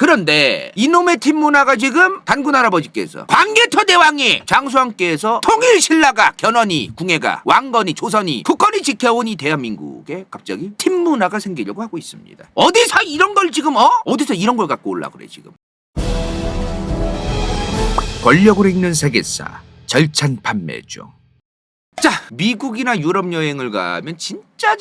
그런데 이놈의 팀 문화가 지금 단군 할아버지께서 광개토 대왕이 장수왕께서 통일신라가 견훤이 궁예가 왕건이 조선이 국건이 지켜온 이 대한민국에 갑자기 팀 문화가 생기려고 하고 있습니다. 어디서 이런 걸 지금 어디서 이런 걸 갖고 올라 그래 지금. 권력으로 읽는 세계사 절찬 판매 중. 자, 미국이나 유럽 여행을 가면 진짜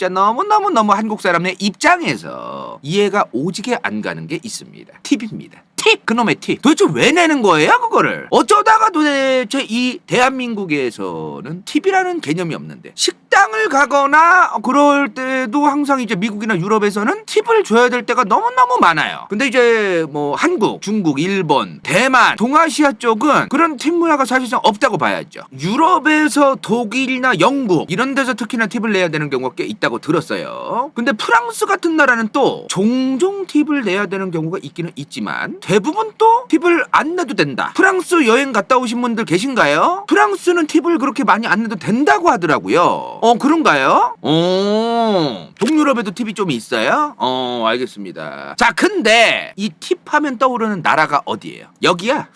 너무 한국 사람의 입장에서 이해가 오지게 안 가는 게 있습니다. 팁입니다. 팁! 그놈의 팁. 도대체 왜 내는 거예요, 그거를? 어쩌다가 도대체 이 대한민국에서는 팁이라는 개념이 없는데 식당을 가거나 그럴 때도 항상 이제 미국이나 유럽에서는 팁을 줘야 될 때가 너무너무 많아요. 근데 이제 뭐 한국, 중국, 일본, 대만, 동아시아 쪽은 그런 팁 문화가 사실상 없다고 봐야죠. 유럽에서 독일이나 영국 이런 데서 특히나 팁을 내야 되는 경우가 꽤 있다고 들었어요. 근데 프랑스 같은 나라는 또 종종 팁을 내야 되는 경우가 있기는 있지만 대부분 또 팁을 안 내도 된다. 프랑스 여행 갔다 오신 분들 계신가요? 프랑스는 팁을 그렇게 많이 안 내도 된다고 하더라고요. 그런가요? 동유럽에도 팁이 좀 있어요? 알겠습니다. 자, 근데 이 팁 하면 떠오르는 나라가 어디예요? 여기야.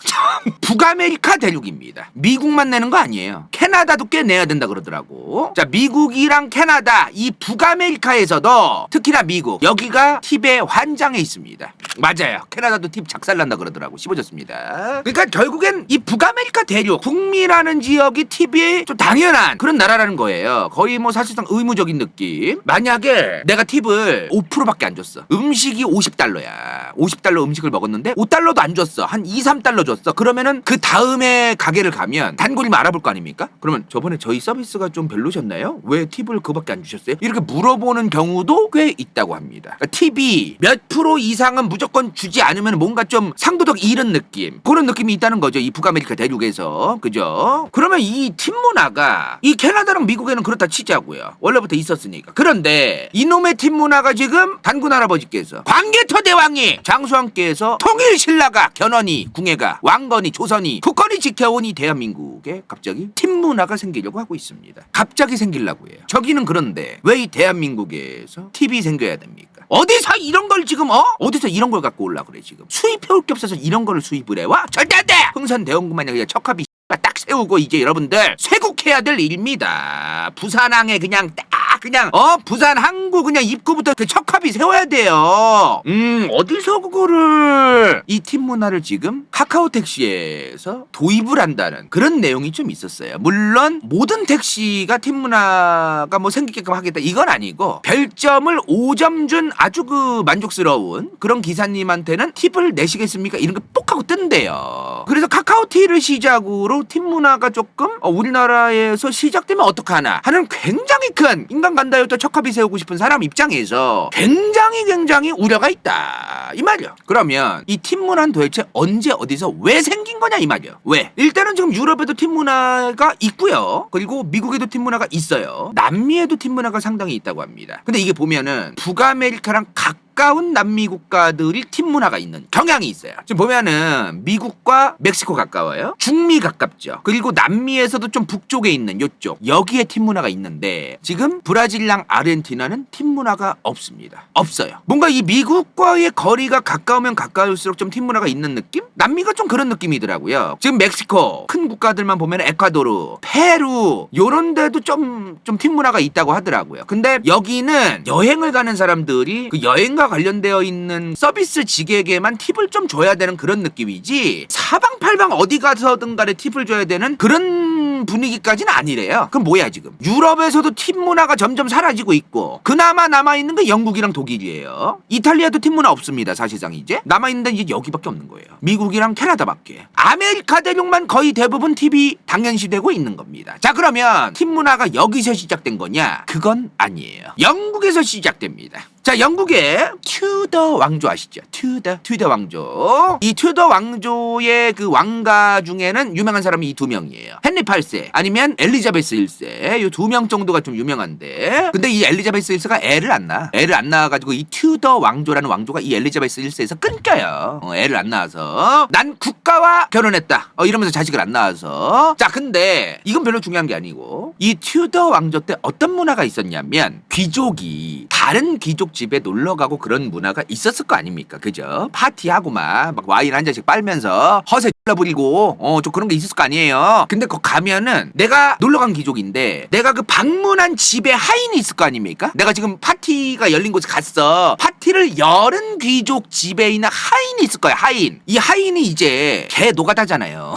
북아메리카 대륙입니다. 미국만 내는 거 아니에요. 캐나다도 꽤 내야 된다 그러더라고. 자, 미국이랑 캐나다 이 북아메리카에서도 특히나 미국 여기가 팁의 환장에 있습니다. 맞아요. 캐나다도 팁 작살난다 그러더라고. 씹어졌습니다. 그러니까 결국엔 이 북아메리카 대륙 북미라는 지역이 팁이 좀 당연한 그런 나라라는 거예요. 거의 뭐 사실상 의무적인 느낌. 만약에 내가 팁을 5%밖에 안 줬어. 음식이 $50야. $50 음식을 먹었는데 $5도 안 줬어. 한 2, 3달러 줬어. 그러면은 그 다음에 가게를 가면 단골이면 알아볼 거 아닙니까? 그러면 저번에 저희 서비스가 좀 별로셨나요? 왜 팁을 그거밖에 안 주셨어요? 이렇게 물어보는 경우도 꽤 있다고 합니다. 그러니까 팁이 몇 프로 이상은 무조건 주지 않으면 뭔가 좀 상도덕 잃은 느낌, 그런 느낌이 있다는 거죠. 이 북아메리카 대륙에서. 그죠? 그러면 이 팁 문화가 이 캐나다랑 미국에는 그렇다 치자고요. 원래부터 있었으니까. 그런데 이놈의 팁 문화가 지금 단군 할아버지께서 광개토 대왕이 장수왕께서 통일신라가 견훤이 궁예가 왕건이 조선이 국건이 지켜온 이 대한민국에 갑자기 팁 문화가 생기려고 하고 있습니다. 갑자기 생기려고 해요. 저기는 그런데 왜 이 대한민국에서 팁이 생겨야 됩니까? 어디서 이런 걸 지금 어디서 이런 걸 갖고 올라 그래 지금. 수입해올 게 없어서 이런 거를 수입을 해와? 절대 안 돼! 흥선대원군 마냥 그냥 척합이 딱 세우고 이제 여러분들 쇄국해야 될 일입니다. 부산항에 그냥 딱 그냥 부산 항구 그냥 입구부터 그 척합이 세워야 돼요. 어디서 그거를 이 팁 문화를 지금 카카오 택시에서 도입을 한다는 그런 내용이 좀 있었어요. 물론 모든 택시가 팁 문화가 뭐 생기게끔 하겠다 이건 아니고 별점을 5점 준 아주 그 만족스러운 그런 기사님한테는 팁을 내시겠습니까? 이런 거 뽁 하고 뜬대요. 그래서 카카오티를 시작으로 팁 문화가 조금 우리나라에서 시작되면 어떡하나 하는 굉장히 큰 인간 간다요또 척합이 세우고 싶은 사람 입장에서 굉장히 우려가 있다 이 말이야. 그러면 이 팁 문화는 도대체 언제 어디서 왜 생긴 거냐 이 말이야. 왜? 일단은 지금 유럽에도 팁 문화가 있고요. 그리고 미국에도 팁 문화가 있어요. 남미에도 팁 문화가 상당히 있다고 합니다. 근데 이게 보면은 북아메리카랑 가까운 남미 국가들이 팁 문화가 있는 경향이 있어요. 지금 보면은 미국과 멕시코 가까워요. 중미 가깝죠. 그리고 남미에서도 좀 북쪽에 있는 요쪽 여기에 팁 문화가 있는데 지금 브라질랑 아르헨티나는 팁 문화가 없습니다. 없어요. 뭔가 이 미국과의 거리가 가까우면 가까울수록 좀 팁 문화가 있는 느낌? 남미가 좀 그런 느낌이더라고요. 지금 멕시코 큰 국가들만 보면 에콰도르, 페루 요런 데도 좀 팁 문화가 있다고 하더라고요. 근데 여기는 여행을 가는 사람들이 그 여행과 관련되어 있는 서비스 직에게만 팁을 좀 줘야 되는 그런 느낌이지 사방팔방 어디 가서든 간에 팁을 줘야 되는 그런 분위기까지는 아니래요. 그럼 뭐야 지금? 유럽에서도 팁 문화가 점점 사라지고 있고 그나마 남아있는 게 영국이랑 독일이에요. 이탈리아도 팁 문화 없습니다. 사실상 이제 남아있는 데는 이제 여기밖에 없는 거예요. 미국이랑 캐나다밖에. 아메리카 대륙만 거의 대부분 팁이 당연시되고 있는 겁니다. 자, 그러면 팁 문화가 여기서 시작된 거냐? 그건 아니에요. 영국에서 시작됩니다. 자, 영국의 튜더 왕조 아시죠? 튜더 왕조. 이 튜더 왕조의 그 왕가 중에는 유명한 사람이 이 두 명이에요. 헨리 8세 아니면 엘리자베스 1세. 이 두 명 정도가 좀 유명한데 근데 이 엘리자베스 1세가 애를 안 낳아가지고 이 튜더 왕조라는 왕조가 이 엘리자베스 1세에서 끊겨요. 애를 안 낳아서 난 국가와 결혼했다 이러면서 자식을 안 낳아서. 자, 근데 이건 별로 중요한 게 아니고 이 튜더 왕조 때 어떤 문화가 있었냐면 귀족이 다른 귀족 집에 놀러 가고 그런 문화가 있었을 거 아닙니까? 그죠? 파티하고 막 와인 한 잔씩 빨면서 허세 부리고 좀 그런 게 있었을 거 아니에요. 근데 거기 가면은 내가 놀러 간 귀족인데 내가 그 방문한 집에 하인이 있을 거 아닙니까? 내가 지금 파티가 열린 곳에 갔어. 파티를 열은 귀족 집에 있는 하인이 있을 거야. 하인. 이 하인이 이제 개 노가다잖아요.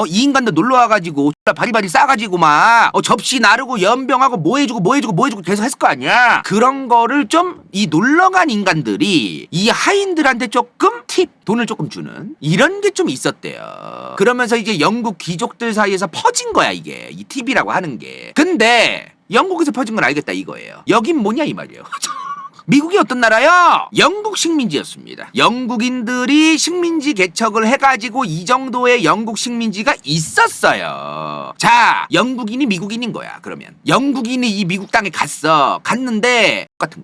이 인간도 놀러 와가지고 바리바리 싸가지고 막 접시 나르고 연병하고 뭐 해주고 계속 했을 거 아니야. 그런 거를 좀 이 놀러간 인간들이 이 하인들한테 조금 돈을 조금 주는 이런 게 좀 있었대요. 그러면서 이제 영국 귀족들 사이에서 퍼진 거야 이게 이 팁이라고 하는 게. 근데 영국에서 퍼진 건 알겠다 이거예요. 여긴 뭐냐 이 말이에요. 미국이 어떤 나라요? 영국 식민지였습니다. 영국인들이 식민지 개척을 해가지고 이 정도의 영국 식민지가 있었어요. 자, 영국인이 미국인인 거야. 그러면 영국인이 이 미국 땅에 갔는데 똑같은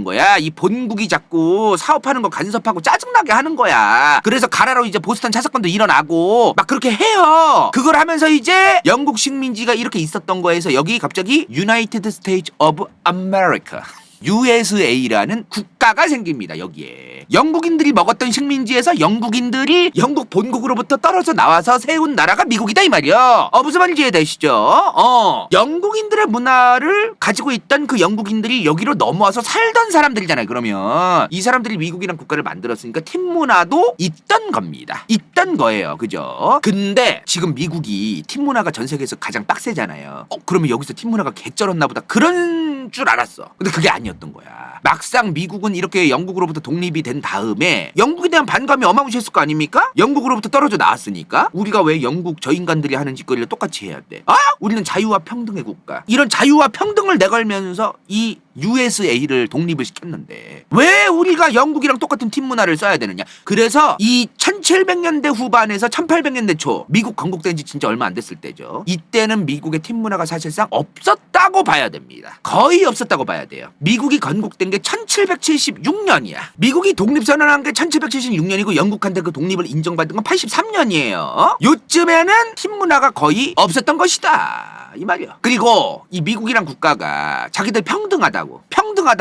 거야. 이 본국이 자꾸 사업하는 거 간섭하고 짜증나게 하는 거야. 그래서 가라로 이제 보스턴 차사건도 일어나고 막 그렇게 해요. 그걸 하면서 이제 영국 식민지가 이렇게 있었던 거에서 여기 갑자기 United States of America USA라는 국가가 생깁니다. 여기에 영국인들이 먹었던 식민지에서 영국인들이 영국 본국으로부터 떨어져 나와서 세운 나라가 미국이다 이 말이야. 무슨 말인지 이해되시죠? 영국인들의 문화를 가지고 있던 그 영국인들이 여기로 넘어와서 살던 사람들이잖아요. 그러면 이 사람들이 미국이란 국가를 만들었으니까 팀 문화도 있던 겁니다. 있던 거예요. 그죠? 근데 지금 미국이 팀 문화가 전 세계에서 가장 빡세잖아요. 그러면 여기서 팀 문화가 개쩔었나 보다 그런 줄 알았어. 근데 그게 아니었던 거야. 막상 미국은 이렇게 영국으로부터 독립이 된 다음에 영국에 대한 반감이 어마무시했을 거 아닙니까? 영국으로부터 떨어져 나왔으니까 우리가 왜 영국 저 인간들이 하는 짓거리를 똑같이 해야 돼? 우리는 자유와 평등의 국가. 이런 자유와 평등을 내걸면서 이 USA를 독립을 시켰는데 왜 우리가 영국이랑 똑같은 팀 문화를 써야 되느냐. 그래서 이 1700년대 후반에서 1800년대 초 미국 건국된 지 진짜 얼마 안 됐을 때죠. 이때는 미국의 팀 문화가 사실상 없었다고 봐야 됩니다. 거의 없었다고 봐야 돼요. 미국이 건국된 게 1776년이야. 미국이 독립선언한 게 1776년이고 영국한테 그 독립을 인정받은 건 83년이에요. 요쯤에는 팀 문화가 거의 없었던 것이다. 이 말이야. 그리고 이 미국이란 국가가 자기들 평등하다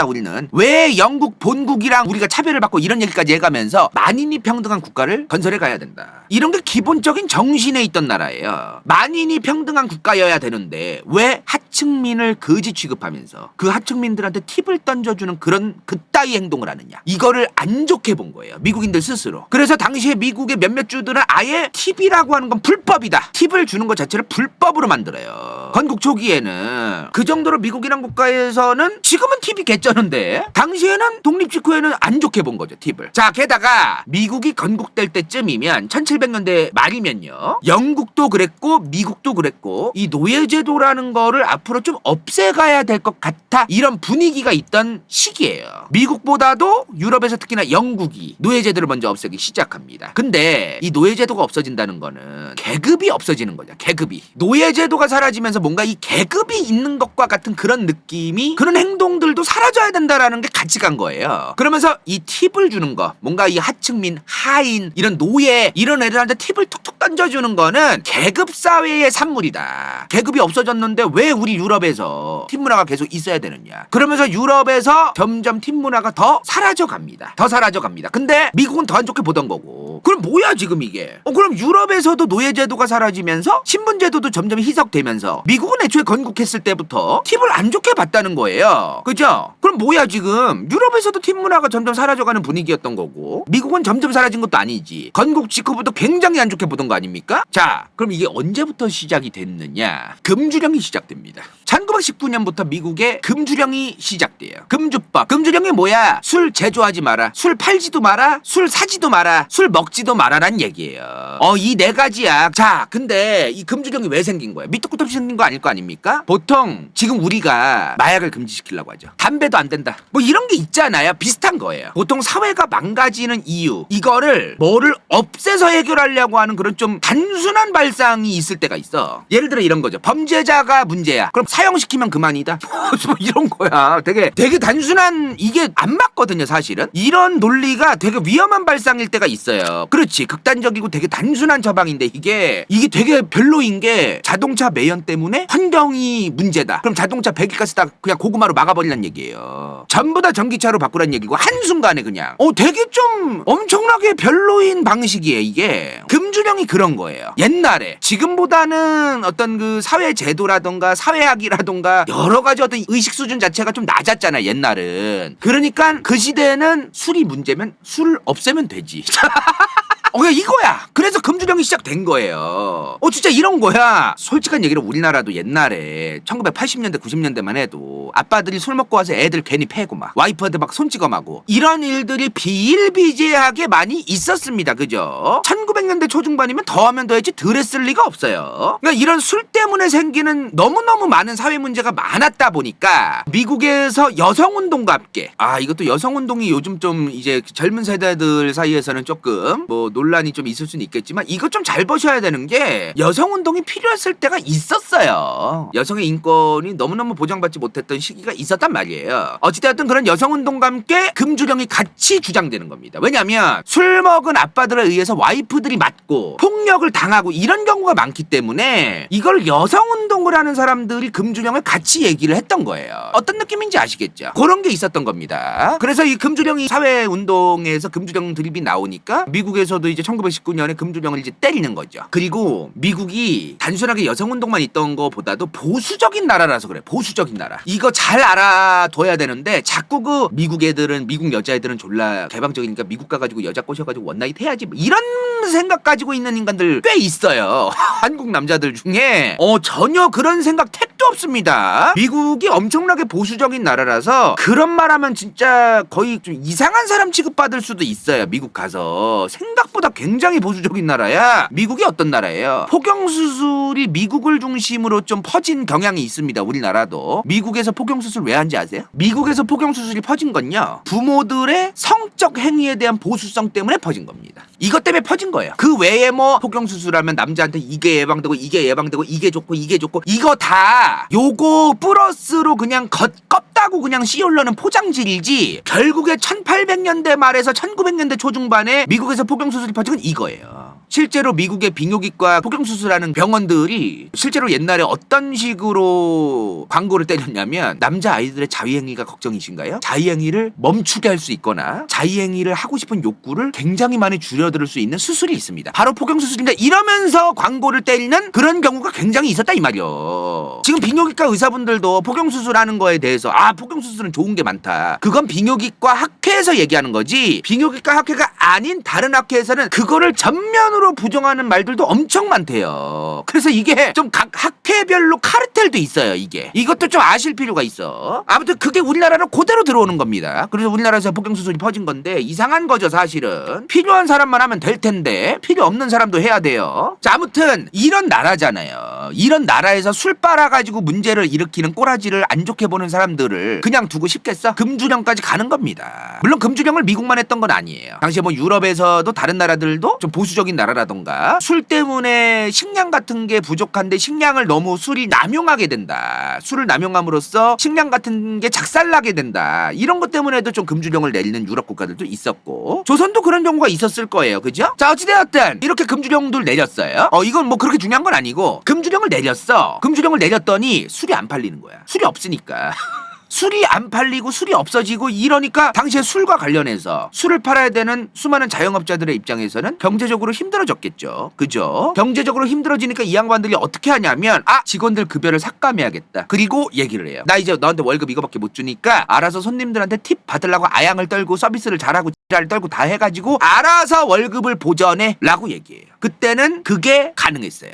우리는 왜 영국 본국이랑 우리가 차별을 받고 이런 얘기까지 해가면서 만인이 평등한 국가를 건설해 가야 된다. 이런 게 기본적인 정신에 있던 나라예요. 만인이 평등한 국가여야 되는데 왜 하층민을 거지 취급하면서 그 하층민들한테 팁을 던져주는 그런 그따위 행동을 하느냐. 이거를 안 좋게 본 거예요. 미국인들 스스로. 그래서 당시에 미국의 몇몇 주들은 아예 팁이라고 하는 건 불법이다. 팁을 주는 것 자체를 불법으로 만들어요. 건국 초기에는 그 정도로 미국이란 국가에서는 지금은 팁이 개쩌는데 당시에는 독립 직후에는 안 좋게 본 거죠. 팁을. 자, 게다가 미국이 건국될 때쯤이면 1700년대 말이면요. 영국도 그랬고 미국도 그랬고 이 노예제도라는 거를 앞으로 좀 없애가야 될 것 같아. 이런 분위기가 있던 시기예요. 미국보다도 유럽에서 특히나 영국이 노예제도를 먼저 없애기 시작합니다. 근데 이 노예제도가 없어진다는 거는 계급이 없어지는 거죠. 계급이. 노예제도가 사라지면서 뭔가 이 계급이 있는 것과 같은 그런 느낌이 그런 행동들도 사라져야 된다라는 게 같이 간 거예요. 그러면서 이 팁을 주는 거 뭔가 이 하층민, 하인 이런 노예 이런 애들한테 팁을 툭툭 던져주는 거는 계급사회의 산물이다. 계급이 없어졌는데 왜 우리 유럽에서 팁 문화가 계속 있어야 되느냐. 그러면서 유럽에서 점점 팁 문화가 더 사라져 갑니다. 근데 미국은 더 안 좋게 보던 거고. 그럼 뭐야 지금 이게. 그럼 유럽에서도 노예제도가 사라지면서 신분제도도 점점 희석되면서 미국은 애초에 건국했을 때부터 팁을 안 좋게 봤다는 거예요. 그죠? 그럼 뭐야 지금 유럽에서도 팁 문화가 점점 사라져가는 분위기였던 거고 미국은 점점 사라진 것도 아니지. 건국 직후부터 굉장히 안 좋게 보던 거 아닙니까? 자, 그럼 이게 언제부터 시작이 됐느냐. 금주령이 시작됩니다. 1919년부터 미국의 금주령이 시작돼요. 금주법. 금주령이 뭐야? 술 제조하지 마라. 술 팔지도 마라. 술 사지도 마라. 술 먹지도 마라란 얘기예요. 이 네 가지야. 자, 근데 이 금주령이 왜 생긴 거야? 밑도 끝도 없이 생긴 거 아닐 거 아닙니까? 보통 지금 우리가 마약을 금지시키려고 하죠. 담배도 안 된다. 뭐 이런 게 있잖아요. 비슷한 거예요. 보통 사회가 망가지는 이유 이거를 뭐를 없애서 해결하려고 하는 그런 좀 단순한 발상이 있을 때가 있어. 예를 들어 이런 거죠. 범죄자가 문제야. 그럼 사형시키면 그만이다. 뭐 이런 거야. 되게 단순한 이게 안 맞거든요. 사실은 이런 논리가 되게 위험한 발상일 때가 있어요. 그렇지. 극단적이고 되게 단순한 처방인데 이게 되게 별로인 게 자동차 매연 때문에 환경이 문제다. 그럼 자동차 배기가스 다 그냥 고구마로 막아버리라는 얘기. 얘기예요. 전부 다 전기차로 바꾸란 얘기고 한순간에 그냥 되게 좀 엄청나게 별로인 방식이에요. 이게 금주령이 그런 거예요. 옛날에 지금보다는 어떤 그 사회 제도라던가 사회학이라던가 여러 가지 어떤 의식 수준 자체가 좀 낮았잖아 옛날은. 그러니까 그 시대에는 술이 문제면 술 없애면 되지. 그냥 이거야. 그래서 금주령이 시작된 거예요. 진짜 이런 거야. 솔직한 얘기로 우리나라도 옛날에 1980년대 90년대만 해도 아빠들이 술 먹고 와서 애들 괜히 패고 막 와이프한테 막 손찌검하고 이런 일들이 비일비재하게 많이 있었습니다. 그죠? 1900년대 초중반이면 더하면 더했지 덜 했을 리가 없어요. 그러니까 이런 술 때문에 생기는 너무너무 많은 사회 문제가 많았다 보니까 미국에서 여성운동과 함께 이것도 여성운동이 요즘 좀 이제 젊은 세대들 사이에서는 조금 뭐 논란이 좀 있을 수는 있겠지만 이것 좀 잘 보셔야 되는 게 여성운동이 필요했을 때가 있었어요. 여성의 인권이 너무너무 보장받지 못했던 시기가 있었단 말이에요. 어찌되었든 그런 여성운동과 함께 금주령이 같이 주장되는 겁니다. 왜냐하면 술 먹은 아빠들에 의해서 와이프들이 맞고 폭력을 당하고 이런 경우가 많기 때문에 이걸 여성운동을 하는 사람들이 금주령을 같이 얘기를 했던 거예요. 어떤 느낌인지 아시겠죠? 그런 게 있었던 겁니다. 그래서 이 금주령이 사회운동에서 금주령 드립이 나오니까 미국에서도 이제 1919년에 금주령을 이제 때리는 거죠. 그리고 미국이 단순하게 여성운동만 있던 거보다도 보수적인 나라라서 그래. 보수적인 나라. 이거 잘 알아둬야 되는데 자꾸 그 미국 애들은 미국 여자애들은 졸라 개방적이니까 미국 가가지고 여자 꼬셔가지고 원나잇 해야지 뭐 이런 생각 가지고 있는 인간들 꽤 있어요. 한국 남자들 중에 전혀 그런 생각 택도 없습니다. 미국이 엄청나게 보수적인 나라라서 그런 말하면 진짜 거의 좀 이상한 사람 취급받을 수도 있어요. 미국 가서 생각보다 굉장히 보수적인 나라야. 미국이 어떤 나라예요? 포경수술이 미국을 중심으로 좀 퍼진 경향이 있습니다. 우리나라도. 미국에서 포경수술 왜 하는지 아세요? 미국에서 포경수술이 퍼진 건요 부모들의 성적 행위에 대한 보수성 때문에 퍼진 겁니다. 이것 때문에 퍼진 거예요. 그 외에 뭐 포경수술하면 남자한테 이게 예방되고 이게 예방되고 이게 좋고 이게 좋고 이거 다 요거 플러스로 그냥 껍다고 그냥 씌우려는 포장지이지 결국에 1800년대 말에서 1900년대 초중반에 미국에서 포경수술이 퍼진 건 이거예요. 실제로 미국의 비뇨기과 포경수술하는 병원들이 실제로 옛날에 어떤 식으로 광고를 때렸냐면 남자 아이들의 자위행위가 걱정이신가요? 자위행위를 멈추게 할 수 있거나 자위행위를 하고 싶은 욕구를 굉장히 많이 줄여들 수 있는 수술이 있습니다. 바로 포경수술인데 이러면서 광고를 때리는 그런 경우가 굉장히 있었다 이 말이요. 지금 비뇨기과 의사분들도 포경수술하는 거에 대해서 포경수술은 좋은 게 많다. 그건 비뇨기과 학회에서 얘기하는 거지 비뇨기과 학회가 아닌 다른 학회에서는 그거를 전면으로 부정하는 말들도 엄청 많대요. 그래서 이게 좀 각 학회별로 카르텔도 있어요. 이것도 좀 아실 필요가 있어. 아무튼 그게 우리나라로 그대로 들어오는 겁니다. 그래서 우리나라에서 포경수술이 퍼진 건데 이상한 거죠 사실은. 필요한 사람만 하면 될 텐데 필요 없는 사람도 해야 돼요. 자 아무튼 이런 나라잖아요. 이런 나라에서 술 빨아가지고 문제를 일으키는 꼬라지를 안 좋게 보는 사람들을 그냥 두고 싶겠어? 금주령까지 가는 겁니다. 물론 금주령을 미국만 했던 건 아니에요. 당시에 뭐 유럽에서도 다른 나라들도 좀 보수적인 나라라던가 술 때문에 식량 같은 게 부족한데 식량을 너무 술이 남용하게 된다. 술을 남용함으로써 식량 같은 게 작살나게 된다. 이런 것 때문에도 좀 금주령을 내리는 유럽 국가들도 있었고 조선도 그런 경우가 있었을 거예요. 그죠? 자 어찌되었든 이렇게 금주령들 내렸어요. 이건 뭐 그렇게 중요한 건 아니고 금주령을 내렸어. 금주령을 내렸더니 술이 안 팔리는 거야. 술이 없으니까. 술이 안 팔리고 술이 없어지고 이러니까 당시에 술과 관련해서 술을 팔아야 되는 수많은 자영업자들의 입장에서는 경제적으로 힘들어졌겠죠. 그죠? 경제적으로 힘들어지니까 이 양반들이 어떻게 하냐면 직원들 급여를 삭감해야겠다. 그리고 얘기를 해요. 나 이제 너한테 월급 이거밖에 못 주니까 알아서 손님들한테 팁 받으려고 아양을 떨고 서비스를 잘하고 지랄 떨고 다 해가지고 알아서 월급을 보전해 라고 얘기해요. 그때는 그게 가능했어요.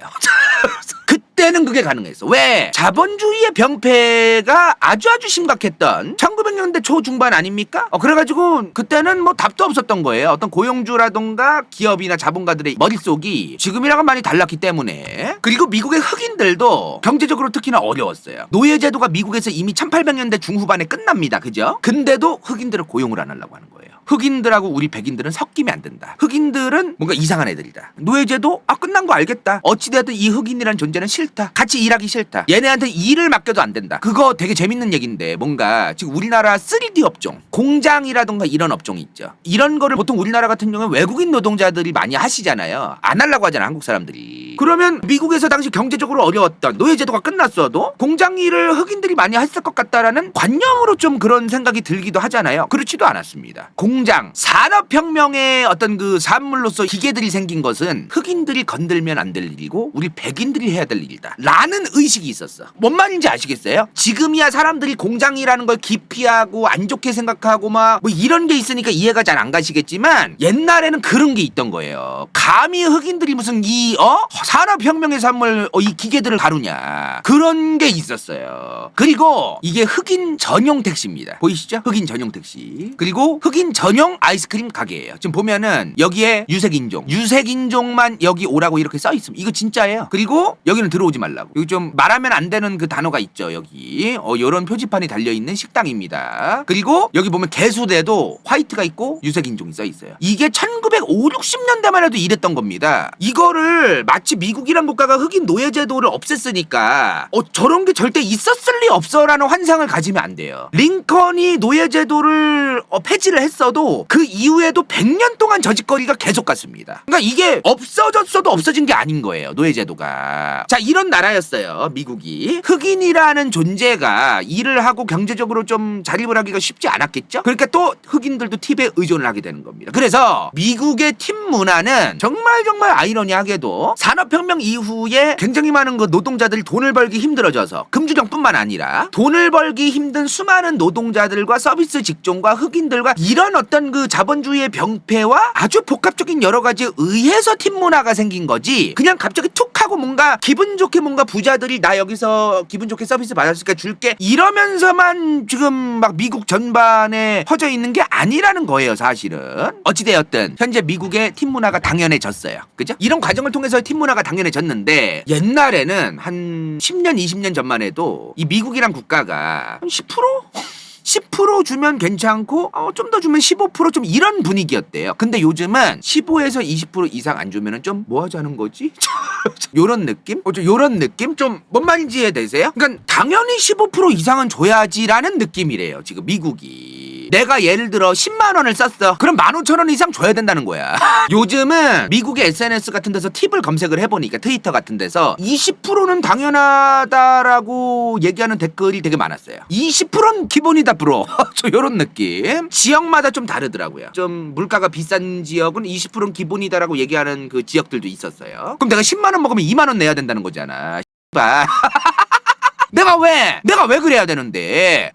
그때는 그게 가능했어. 왜? 자본주의의 병폐가 아주 심각했던 1900년대 초중반 아닙니까? 그래가지고 그때는 뭐 답도 없었던 거예요. 어떤 고용주라던가 기업이나 자본가들의 머릿속이 지금이랑은 많이 달랐기 때문에. 그리고 미국의 흑인들도 경제적으로 특히나 어려웠어요. 노예제도가 미국에서 이미 1800년대 중후반에 끝납니다. 그죠? 근데도 흑인들을 고용을 안 하려고 하는 거예요. 흑인들하고 우리 백인들은 섞이면 안 된다. 흑인들은 뭔가 이상한 애들이다. 노예제도 끝난 거 알겠다. 어찌되었든 이 흑인이라는 존재는 싫다. 같이 일하기 싫다. 얘네한테 일을 맡겨도 안 된다. 그거 되게 재밌는 얘기인데 뭔가 지금 우리나라 3D 업종 공장이라던가 이런 업종이 있죠. 이런 거를 보통 우리나라 같은 경우는 외국인 노동자들이 많이 하시잖아요. 안 하려고 하잖아 한국 사람들이. 그러면 미국에서 당시 경제적으로 어려웠던 노예제도가 끝났어도 공장 일을 흑인들이 많이 했을 것 같다라는 관념으로 좀 그런 생각이 들기도 하잖아요. 그렇지도 않았습니다. 공장, 산업혁명의 어떤 그 산물로서 기계들이 생긴 것은 흑인들이 건들면 안 될 일이고 우리 백인들이 해야 될 일이다 라는 의식이 있었어. 뭔 말인지 아시겠어요? 지금이야 사람들이 공장이라는 걸 기피하고 안 좋게 생각하고 막 뭐 이런 게 있으니까 이해가 잘 안 가시겠지만 옛날에는 그런 게 있던 거예요. 감히 흑인들이 무슨 산업혁명의 산물 이 기계들을 다루냐 그런 게 있었어요. 그리고 이게 흑인 전용 택시입니다. 보이시죠? 흑인 전용 택시. 그리고 흑인 전용 아이스크림 가게예요. 지금 보면은 여기에 유색인종만 여기 오라고 이렇게 써 있습니다. 이거 진짜예요. 그리고 여기는 들어오지 말라고. 여기 좀 말하면 안 되는 그 단어가 있죠. 여기 요런 표지판이 달려있는 식당입니다. 그리고 여기 보면 개수대도 화이트가 있고 유색인종이 써 있어요. 이게 1950, 60년대만 해도 이랬던 겁니다. 이거를 마치 미국이란 국가가 흑인 노예제도를 없앴으니까 저런 게 절대 있었을 리 없어라는 환상을 가지면 안 돼요. 링컨이 노예제도를 폐지를 했어도 그 이후에도 100년 동안 저 짓거리가 계속 갔습니다. 그러니까 이게 없어졌어도 없어진 게 아닌 거예요. 노예제도가. 자, 이런 나라였어요. 미국이. 흑인이라는 존재가 일을 하고 경제적으로 좀 자립을 하기가 쉽지 않았겠죠? 그러니까 또 흑인들도 팁에 의존을 하게 되는 겁니다. 그래서 미국의 팁 문화는 정말 아이러니하게도 산업혁명 이후에 굉장히 많은 그 노동자들이 돈을 벌기 힘들어져서 금주정뿐만 아니라 돈을 벌기 힘든 수많은 노동자들과 서비스 직종과 흑인들과 이런 어떤 그 자본주의의 병폐와 아주 복합적인 여러 가지에 의해서 팁 문화가 생긴 거지 그냥 갑자기 툭 하고 뭔가 기분 좋게 뭔가 부자들이 나 여기서 기분 좋게 서비스 받았으니까 줄게 이러면서만 지금 막 미국 전반에 퍼져 있는 게 아니라는 거예요. 사실은 어찌되었든 현재 미국의 팁 문화가 당연해졌어요. 그죠? 이런 과정을 통해서 팁 문화가 당연해졌는데 옛날에는 한 10년 20년 전만 해도 이 미국이란 국가가 한 10%? 10% 주면 괜찮고 좀 더 주면 15% 이런 분위기였대요. 근데 요즘은 15에서 20% 이상 안 주면은 좀 뭐 하자는 거지? 요런 느낌? 요런 느낌? 좀 뭔 말인지 이해되세요? 그러니까 당연히 15% 이상은 줘야지라는 느낌이래요. 지금 미국이. 내가 예를 들어 10만 원을 썼어. 그럼 15,000원 이상 줘야 된다는 거야. 요즘은 미국의 SNS 같은 데서 팁을 검색을 해보니까 트위터 같은 데서 20%는 당연하다라고 얘기하는 댓글이 되게 많았어요. 20%는 기본이다 브로. 저 요런 느낌. 지역마다 좀 다르더라고요. 좀 물가가 비싼 지역은 20%는 기본이다라고 얘기하는 그 지역들도 있었어요. 그럼 내가 10만 원 먹으면 2만 원 내야 된다는 거잖아. 내가 왜 그래야 되는데?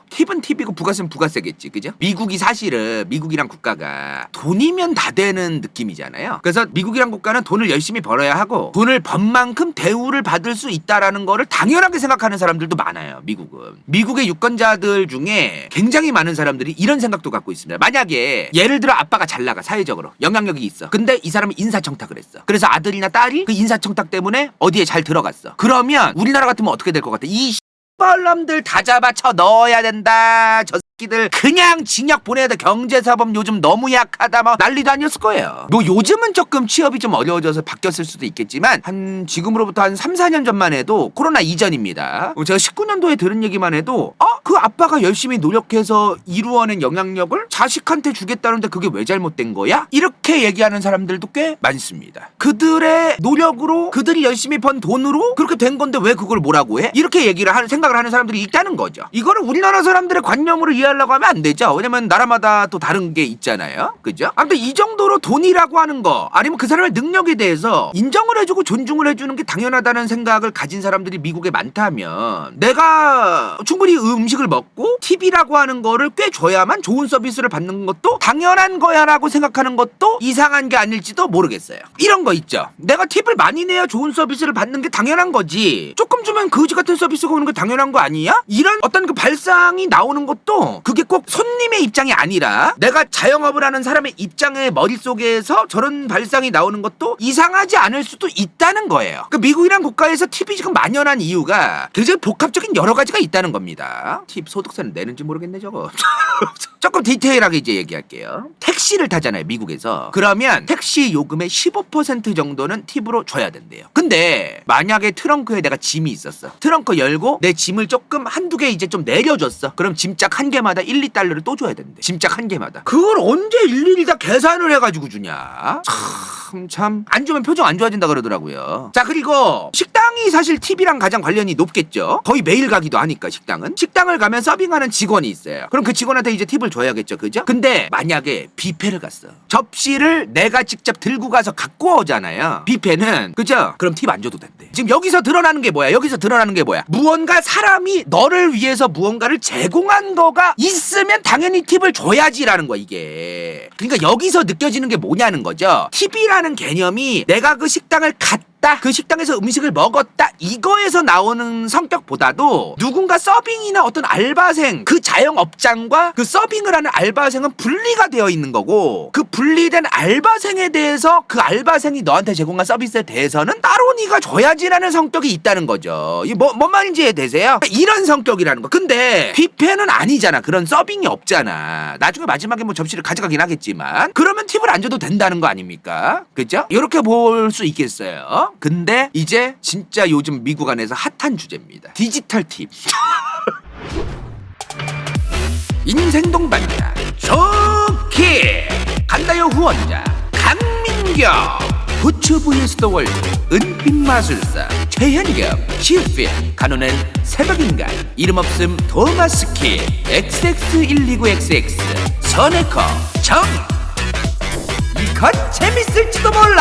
팁은 팁이고 부가세는 부가세겠지. 그죠? 미국이 사실은 미국이란 국가가 돈이면 다 되는 느낌이잖아요. 그래서 미국이란 국가는 돈을 열심히 벌어야 하고 돈을 번 만큼 대우를 받을 수 있다라는 거를 당연하게 생각하는 사람들도 많아요. 미국은. 미국의 유권자들 중에 굉장히 많은 사람들이 이런 생각도 갖고 있습니다. 만약에 예를 들어 아빠가 잘 나가 사회적으로 영향력이 있어. 근데 이 사람은 인사청탁을 했어. 그래서 아들이나 딸이 그 인사청탁 때문에 어디에 잘 들어갔어. 그러면 우리나라 같으면 어떻게 될 것 같아? 이 뻘놈들 다 잡아쳐 넣어야 된다. 저 새끼들 그냥 징역 보내야 돼. 경제사범 요즘 너무 약하다. 막 난리도 아니었을 거예요. 뭐 요즘은 조금 취업이 좀 어려워져서 바뀌었을 수도 있겠지만 지금으로부터 한 3, 4년 전만 해도 코로나 이전입니다. 제가 19년도에 들은 얘기만 해도 그 아빠가 열심히 노력해서 이루어낸 영향력을 자식한테 주겠다는데 그게 왜 잘못된 거야? 이렇게 얘기하는 사람들도 꽤 많습니다. 그들의 노력으로 그들이 열심히 번 돈으로 그렇게 된 건데 왜 그걸 뭐라고 해? 이렇게 생각을 하는 사람들이 있다는 거죠. 이거를 우리나라 사람들의 관념으로 이해하려고 하면 안 되죠. 왜냐면 나라마다 또 다른 게 있잖아요. 그죠? 아무튼 이 정도로 돈이라고 하는 거 아니면 그 사람의 능력에 대해서 인정을 해주고 존중을 해주는 게 당연하다는 생각을 가진 사람들이 미국에 많다면 내가 충분히 음식을 먹고 팁이라고 하는 거를 꽤 줘야만 좋은 서비스를 받는 것도 당연한 거야 라고 생각하는 것도 이상한 게 아닐지도 모르겠어요. 이런 거 있죠. 내가 팁을 많이 내야 좋은 서비스를 받는 게 당연한 거지 조금 주면 거지 같은 서비스가 오는 게 당연한 거 아니야? 이런 어떤 그 발상이 나오는 것도 그게 꼭 손님의 입장이 아니라 내가 자영업을 하는 사람의 입장의 머릿속에서 저런 발상이 나오는 것도 이상하지 않을 수도 있다는 거예요. 그러니까 미국이란 국가에서 팁이 지금 만연한 이유가 굉장히 복합적인 여러 가지가 있다는 겁니다. 팁 소득세는 내는지 모르겠네 저거. 조금 디테일하게 이제 얘기할게요. 택시를 타잖아요 미국에서. 그러면 택시 요금의 15% 정도는 팁으로 줘야 된대요. 근데 만약에 트렁크에 내가 짐이 있었어. 트렁크 열고 내 짐을 조금 한두 개 이제 좀 내려줬어. 그럼 짐짝 한 개마다 1, 2달러를 또 줘야 된대. 짐짝 한 개마다. 그걸 언제 일일이 다 계산을 해가지고 주냐? 참 안 주면 표정 안 좋아진다 그러더라고요. 자, 그리고 식당이 사실 팁이랑 가장 관련이 높겠죠. 거의 매일 가기도 하니까. 식당을 가면 서빙하는 직원이 있어요. 그럼 그 직원한테 이제 팁을 줘야겠죠, 그죠? 근데 만약에 뷔페를 갔어. 접시를 내가 직접 들고 가서 갖고 오잖아요. 뷔페는, 그죠? 그럼 팁 안 줘도 된대. 지금 여기서 드러나는 게 뭐야? 무언가 사람이 너를 위해서 무언가를 제공한 거가 있으면 당연히 팁을 줘야지라는 거야, 이게. 그러니까 여기서 느껴지는 게 뭐냐는 거죠. 팁이라는 개념이 내가 그 식당을 갔다, 그 식당에서 음식을 먹었다, 이거에서 나오는 성격보다도 누군가 서빙이나 어떤 알바생, 그 자영업장과 그 서빙을 하는 알바생은 분리가 되어 있는 거고, 그 분리된 알바생에 대해서 그 알바생이 너한테 제공한 서비스에 대해서는 따로 네가 줘야지라는 성격이 있다는 거죠. 이게 뭔 말인지 이해되세요? 이런 성격이라는 거. 근데 뷔페는 아니잖아. 그런 서빙이 없잖아. 나중에 마지막에 뭐 접시를 가져가긴 하겠지만, 그러면 팁을 안 줘도 된다는 거 아닙니까? 그죠? 이렇게 볼 수 있겠어요. 근데 이제 진짜 요즘 미국 안에서 핫한 주제입니다. 디지털 팁. 인생 동반자 좋게 간다요 후원자 강민경, 부츠 vs 더 월드, 은빛마술사 최현경, 시우필, 간호는 새벽인간, 이름없음 도마스키, XX129XX, 선에커, 정. 이건 재밌을지도 몰라.